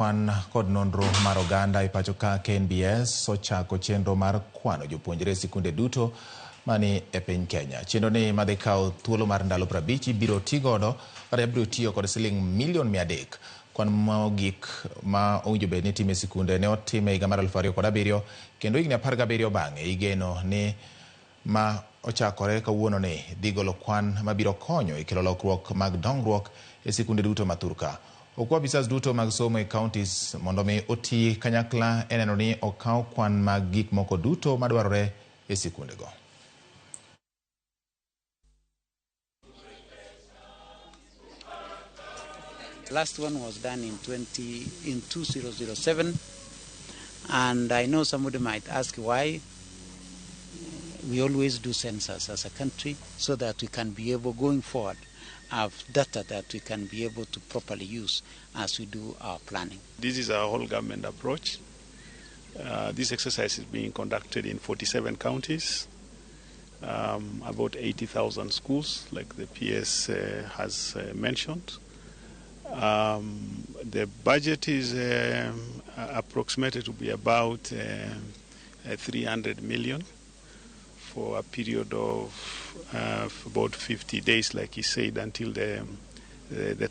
Kwan kod nonro mar oganda ipacho ka KNBS ochako chenro mar kwano jopuonjre skunde duto mani e piny Kenya. Chenro ni madhi kawo thuolo mar ndalo 50 biro tiyo kod siling milion 300. Kwan mogik ma owinjo bed ni time sikunde ne otime higa mar 2007 kendo higni 17 bang'e igeno ni ma ochakore kawuono ni dhi golo kwan mabiro konyo e kelo lokruok mag dongruok e sikunde duto ma Thurka. Okwa officers duto mag somo e counties mondo mi oti kanyakla e neno ni okaw kwan mag gik moko duto madwarore e sikunde go. Last one was done in 2007, and I know somebody might ask why we always do census as a country, so that we can be able, going forward, have data that we can be able to properly use as we do our planning. This is a whole government approach. This exercise is being conducted in 47 counties, about 80,000 schools, like the PS has mentioned. The budget is approximated to be about 300 million for a period of about 50 days, like he said, until the